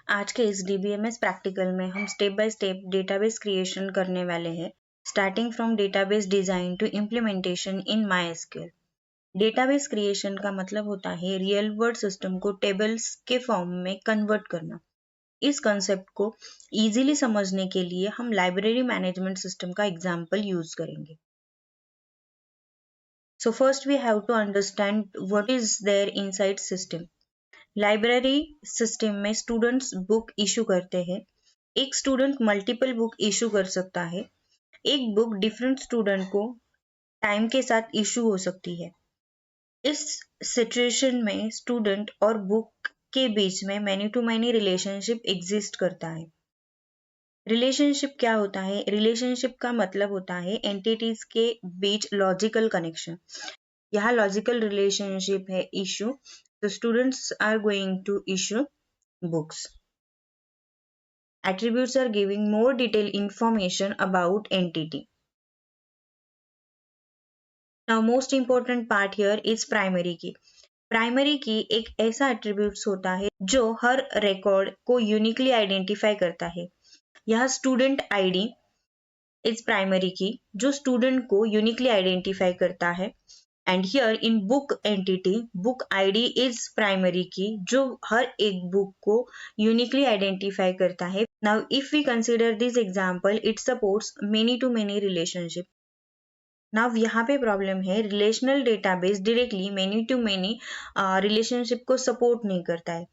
आज के इस DBMS प्रैक्टिकल में हम step by step database creation करने वाले हैं, starting from database design to implementation in MySQL। Database creation का मतलब होता है रियल वर्ल्ड सिस्टम को टेबल्स के फॉर्म में कन्वर्ट करना। इस कंसेप्ट को इजीली समझने के लिए हम लाइब्रेरी मैनेजमेंट सिस्टम का एग्जाम्पल यूज करेंगे। So first we have to understand what is there inside system. Library system में स्टूडेंट्स बुक इशू करते हैं। एक स्टूडेंट मल्टीपल बुक इशू कर सकता है। एक बुक डिफरेंट स्टूडेंट को टाइम के साथ इशू हो सकती है। इस सिचुएशन में स्टूडेंट और बुक के बीच में many to many relationship exist करता है। रिलेशनशिप क्या होता है? रिलेशनशिप का मतलब होता है एंटिटीज के बीच लॉजिकल कनेक्शन। यहाँ लॉजिकल रिलेशनशिप है इशू, तो students are going to issue books. Attributes are giving more detailed information about entity. Now most important part here is primary key. Primary की एक ऐसा एट्रीब्यूट्स होता है जो हर रिकॉर्ड को यूनिकली आइडेंटिफाई करता है। यह स्टूडेंट आईडी इज प्राइमरी की जो स्टूडेंट को यूनिकली आइडेंटिफाई करता है। And here in book entity book ID is primary की जो हर एक बुक को यूनिकली आइडेंटिफाई करता है। Now if we consider this example it supports many to many relationship. Now यहाँ पे प्रॉब्लम है relational database directly many to many relationship को सपोर्ट नहीं करता है,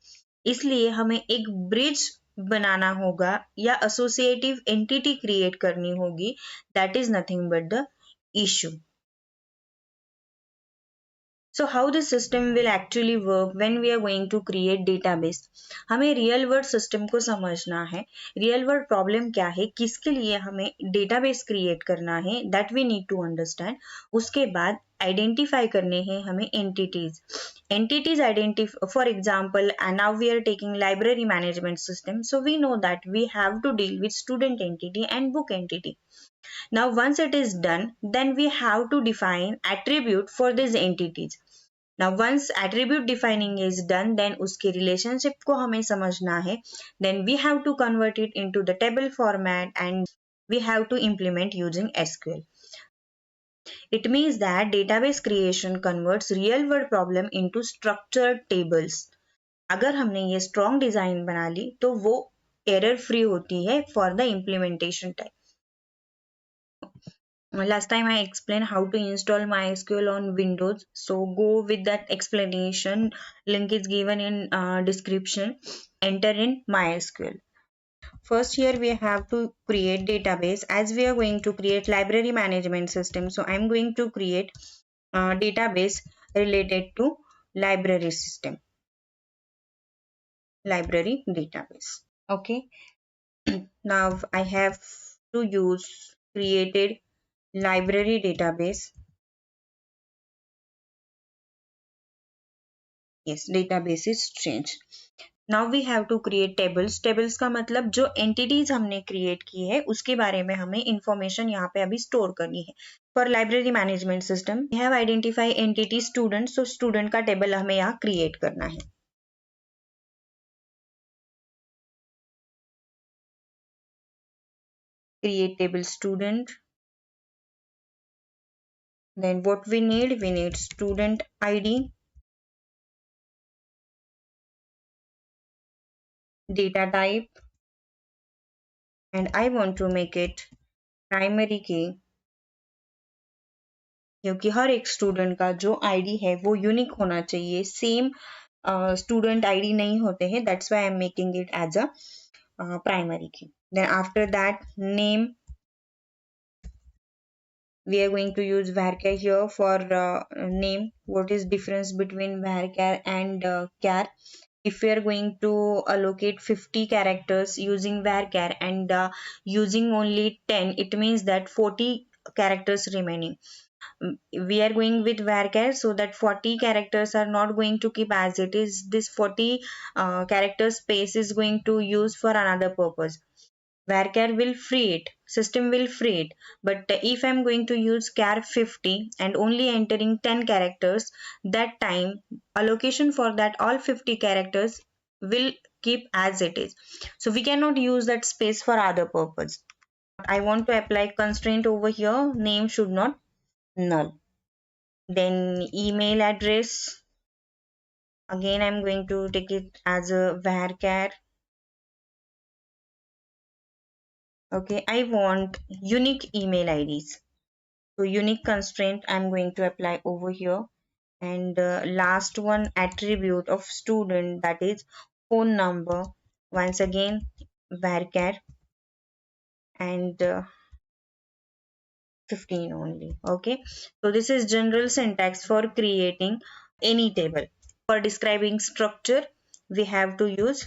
इसलिए हमें एक ब्रिज बनाना होगा या एसोसिएटिव एंटिटी क्रिएट करनी होगी, that is nothing but the issue. So how the system will actually work when we are going to create database? हमें रियल वर्ल्ड सिस्टम को समझना है, रियल वर्ल्ड प्रॉब्लम क्या है, किसके लिए हमें डेटाबेस क्रिएट करना है, that we need to understand. उसके बाद आइडेंटिफाई करने हैं हमें entities identify, for example now we are taking library management system, so we know that we have to deal with student entity and book entity. Now once it is done, then we have to define attribute for these entities. Now once attribute defining is done, then उसके relationship को हमें समझना है, then we have to convert it into the table format and we have to implement using SQL. It means that database creation converts real world problem into structured tables. अगर हमने ये strong design बना ली तो वो error free होती है for the implementation time. Last time I explained how to install MySQL on Windows, so go with that explanation. Link is given in description. Enter in MySQL. First here we have to create database, as we are going to create library management system. So I am going to create database related to library system, library database. Okay. Now I have to use created library database. Yes, database is changed. Now we have to create tables. Tables का मतलब जो entities हमने create की है उसके बारे में हमें information यहाँ पे अभी store करनी है। For library management system, we have identify entity student, so student का table हमें यहाँ create करना है। Create table student. Then what we need student ID, data type, and I want to make it primary key, क्योंकि हर एक student का जो ID है वो यूनिक होना चाहिए, सेम स्टूडेंट आईडी नहीं होते हैं, that's why I am making it as a primary key. Then after that name, we are going to use varchar here for name. What is difference between varchar and char? If we are going to allocate 50 characters using varchar and using only 10, it means that 40 characters remaining. We are going with varchar so that 40 characters are not going to keep as it is. This 40 character space is going to use for another purpose. Varchar will free it, system will free it, but if I'm going to use char 50 and only entering 10 characters, that time allocation for that all 50 characters will keep as it is. So we cannot use that space for other purpose. I want to apply constraint over here. Name should not null. Then email address. Again, I'm going to take it as a varchar. Okay, I want unique email IDs. So unique constraint I'm going to apply over here. And last one, attribute of student, that is phone number. Once again, varchar, and 15 only. Okay, so this is general syntax for creating any table. For describing structure, we have to use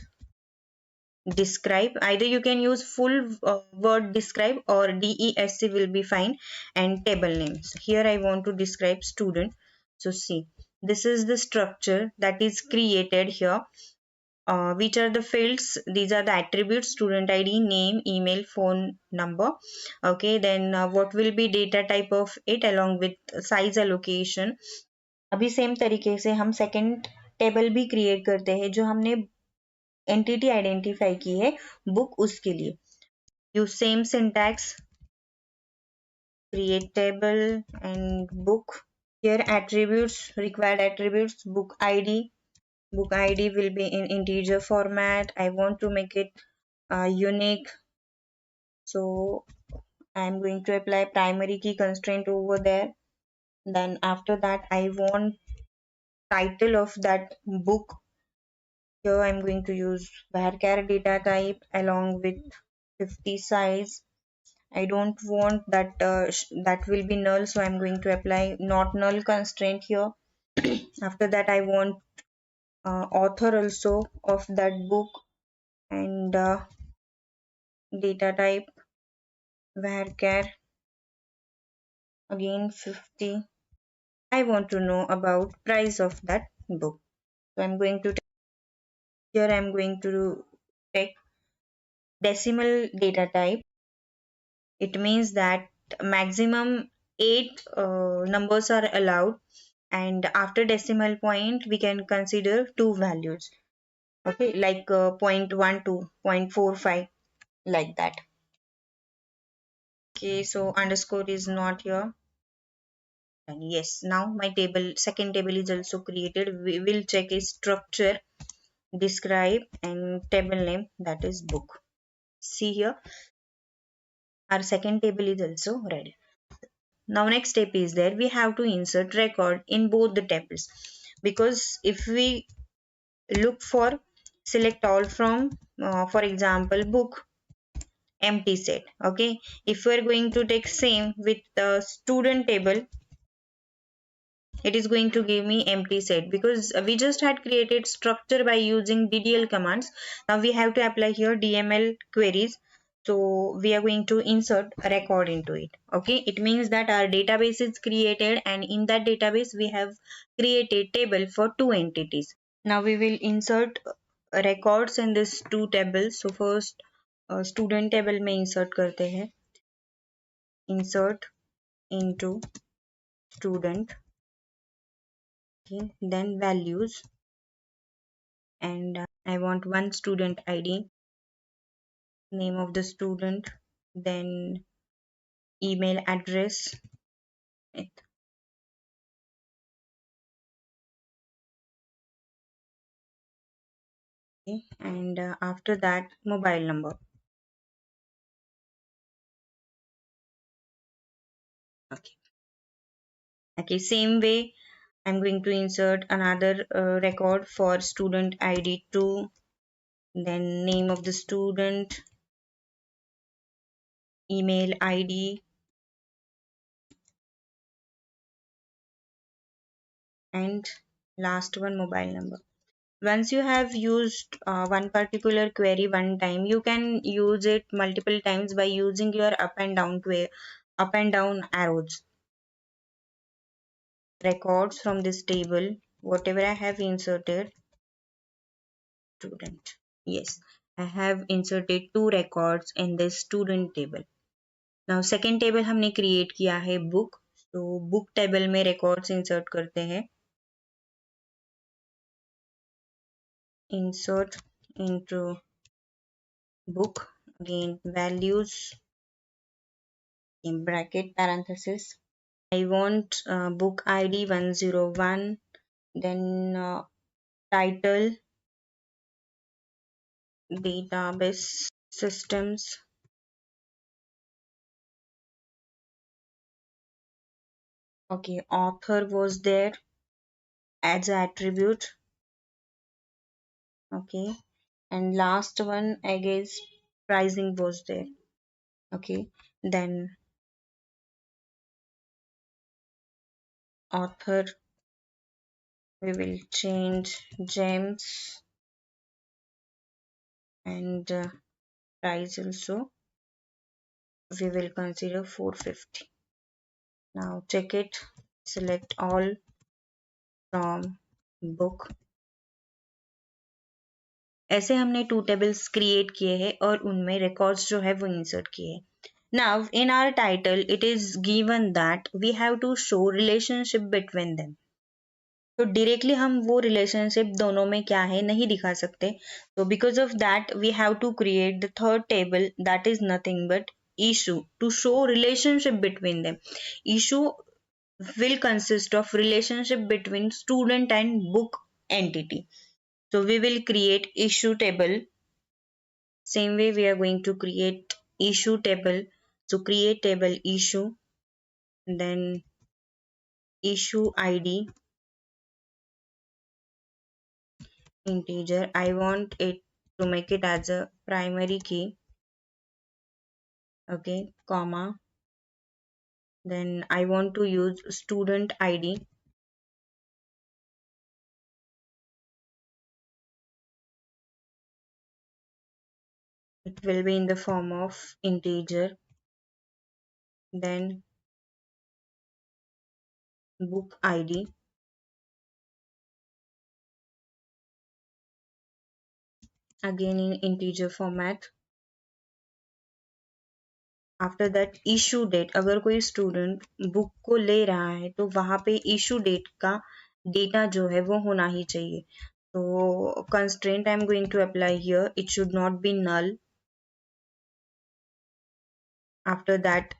describe. Either you can use full word describe, or desc will be fine. And table names, here I want to describe student. So see, this is the structure that is created here. Which are the fields? These are the attributes: student id, name, email, phone number. Okay, then what will be data type of it along with size allocation. अभी same तरीके से हम second table भी create करते हैं जो हमने entity identify की है बुक, उसके लिए use same syntax, create table and book. Here attributes, required attributes: book id will be in integer format. I want to make it unique, so I'm going to apply primary key constraint over there. Then after that, I want title of that book. Here I'm going to use varchar data type along with 50 size. I don't want that that will be null, so I'm going to apply not null constraint here. After that, I want author also of that book, and data type varchar, again 50. I want to know about price of that book, so I'm going to here I'm going to take decimal data type. It means that maximum 8 numbers are allowed, and after decimal point we can consider two values. Okay, like 0.12, 0.45, like that. Okay, so underscore is not here. And yes, now my table, second table is also created. We will check its structure, describe, and table name, that is book. See here, our second table is also ready. Now next step is there, we have to insert record in both the tables, because if we look for select all from for example book, empty set. Okay, if we're going to take same with the student table, it is going to give me empty set, because we just had created structure by using ddl commands. Now we have to apply here dml queries, so we are going to insert a record into it. Okay, it means that our database is created, and in that database we have created table for two entities. Now we will insert records in this two tables. So first student table में insert करते हैं, insert into student. Okay, then values, and I want one student id, name of the student, then email address, okay, and after that mobile number. Okay, okay, same way I'm going to insert another record for student id 2, then name of the student, email id, and last one mobile number. Once you have used one particular query one time, you can use it multiple times by using your up and down arrows. Records from this table, whatever I have inserted, student. Yes, I have inserted two records in this student table. Now second table हमने create किया है book, so book table में records insert करते हैं. insert into book, again values in bracket parenthesis. I want book ID 101, then title database systems. Okay, author was there as an attribute. Okay, and last one I guess pricing was there. Okay, then author we will change James, and price also we will consider 450. Now check it, select all from book. ऐसे हमने to tables create किए हैं और उनमें records जो है वो insert किए हैं. Now in our title it is given that we have to show relationship between them. तो डायरेक्टली हम वो रिलेशनशिप दोनों में क्या है नहीं दिखा सकते. तो because of that we have to create the third table that is nothing but issue to show relationship between them. Issue will consist of relationship between student and book entity. So we will create issue table. Same way we are going to create issue table. So create table issue, then issue id integer. I want it to make it as a primary key. Okay, comma. Then I want to use student id. It will be in the form of integer. Then book id, again in integer format. After that issue date, अगर कोई student book को ले रहा है तो वहां पे issue date का डेटा जो है वो होना ही चाहिए. तो constraint I am going to apply here, it should not be null. After that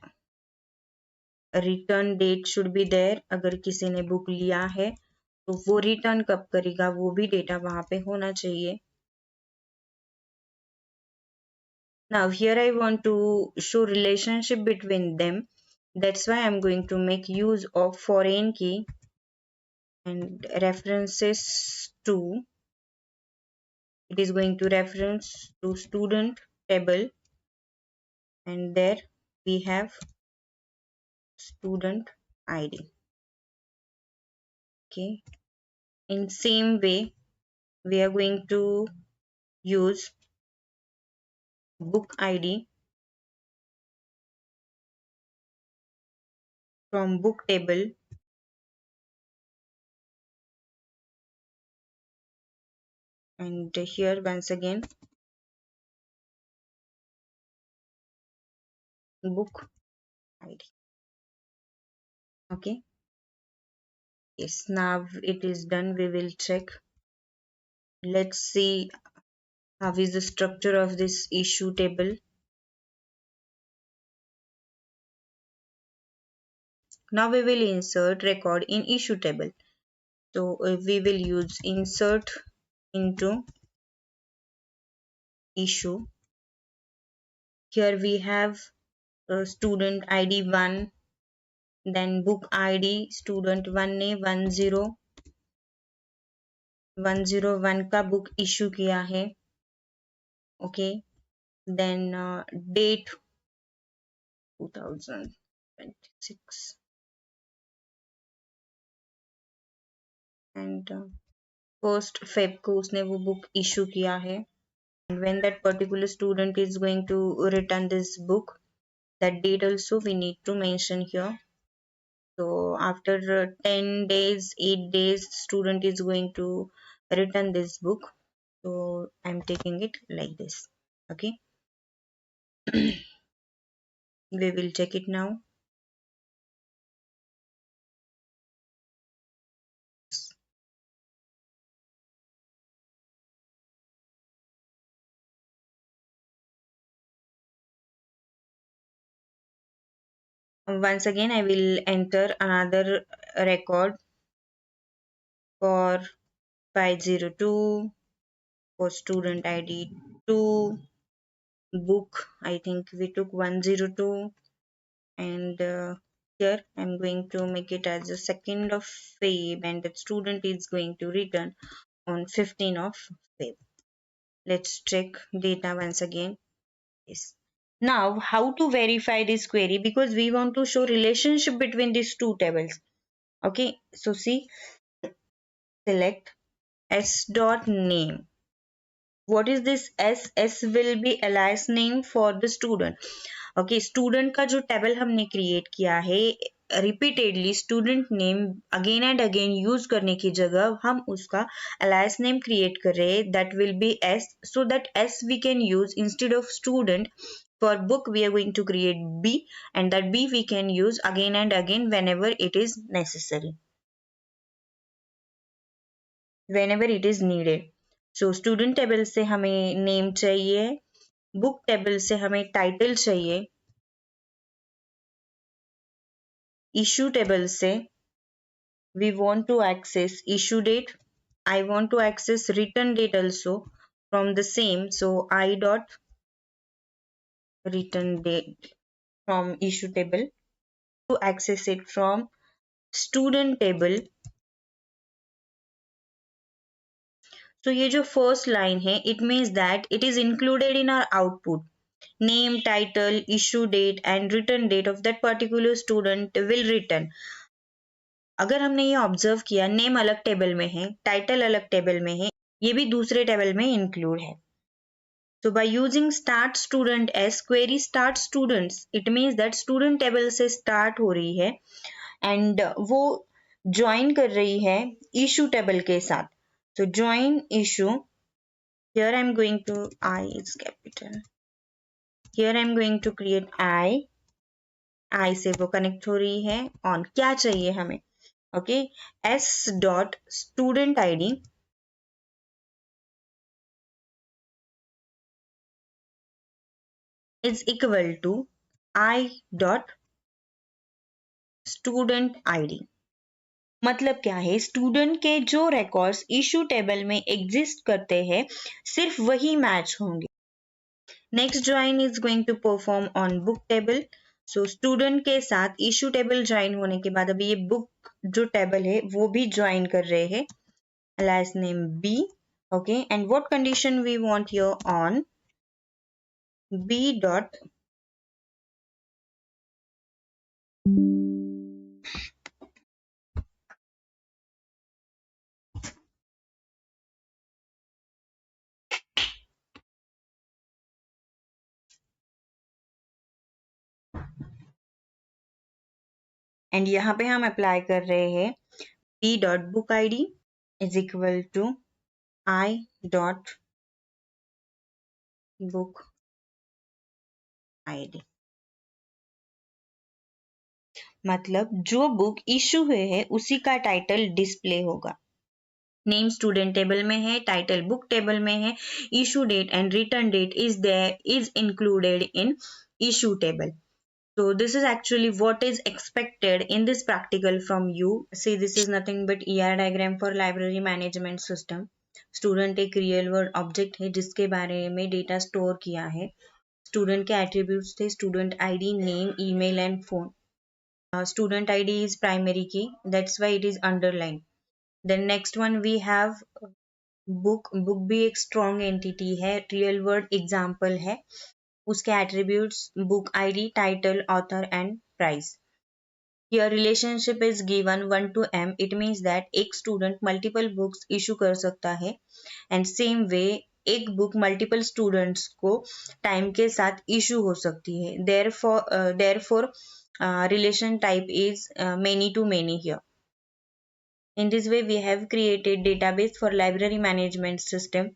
return date should be there. अगर किसी ने बुक लिया है तो वो रिटर्न कब करेगा वो भी डेटा वहां पे होना चाहिए. Now here I want to show relationship between them. That's why I'm going to make use of foreign key and references to. It is going to reference to student table, and there we have student ID. Okay. In same way, we are going to use book ID from book table, and here once again book ID. Okay. Yes, now it is done. We will check. Let's see how is the structure of this issue table. Now we will insert record in issue table. So we will use insert into issue. Here we have student ID 1, then book ID student 10101 का book issue किया है. Okay, then date 2026 and first Feb को उसने वो book issue किया है. And when that particular student is going to return this book, that date also we need to mention here. So after 10 days, 8 days, student is going to return this book. So I'm taking it like this. Okay. We will check it now. Once again I will enter another record for 502, for student ID 2, book I think we took 102, and here I'm going to make it as the 2nd of Feb, and the student is going to return on 15th of Feb. Let's check data once again. Yes. Now, how to verify this query, because we want to show relationship between these two tables. Okay, so see, select s dot name. What is this s? S will be alias name for the student. Okay student का जो table हमने create किया है, repeatedly student name again and again use करने की जगह हम उसका अलायस नेम क्रिएट कर रहे हैं, that will be S, so that S V can use instead of student. For book we are going to create b, and that b we can use again and again whenever it is necessary, whenever it is needed. So student table से हमें name चाहिए, book table से हमें title चाहिए, issue table से we want to access issue date. I want to access return date also from the same, so I dot return date from issue table. To access it from student table, so ये जो first line है, it means that it is included in our output. Name, title, issue date and return date of that particular student will return. अगर हमने ये observe किया, name अलग table में है, टाइटल अलग टेबल में है, ये भी दूसरे टेबल में इंक्लूड है. So by using start student as query start students, it means that student table से start हो रही है and वो join कर रही है issue table के साथ. So join issue, here I am going to, I is capital, here I am going to create I से वो connect हो रही है on. क्या चाहिए हमें? Okay, s dot student id is equal to I dot student id. मतलब क्या है, स्टूडेंट के जो रिकॉर्ड्स इशू टेबल में एग्जिस्ट करते हैं सिर्फ वही मैच होंगे. Next join is going to perform on book table. So student के साथ इशू टेबल ज्वाइन होने के बाद अभी ये बुक जो टेबल है वो भी ज्वाइन कर रहे हैं, alias name b. Okay, and what condition we want here on b dot and यहाँ पे हम अप्लाई कर रहे हैं b dot book id is equal to I dot book id. मतलब जो बुक इशू हुए है उसी का टाइटल डिस्प्ले होगा. नेम स्टूडेंट टेबल में है, टाइटल बुक टेबल में है, issue date and return date is there, is included in issue table. So this is actually what is expected in this practical from you. See, this is nothing but ER diagram for library management system. Student एक real world object है जिसके बारे में data store किया है. Student के attributes थे student ID, name, email and phone. Student id is primary key, that's why it is underlined. Then next one we have book. book भी एक strong entity है, real world example है. उसके attributes book id, title, author and price. Here relationship is given 1 to m. It means that एक student multiple books issue कर सकता है and same way एक बुक मल्टीपल स्टूडेंट्स को time के साथ इशू हो सकती है. therefore relation type is many to many here. In this way we have created database for library management system.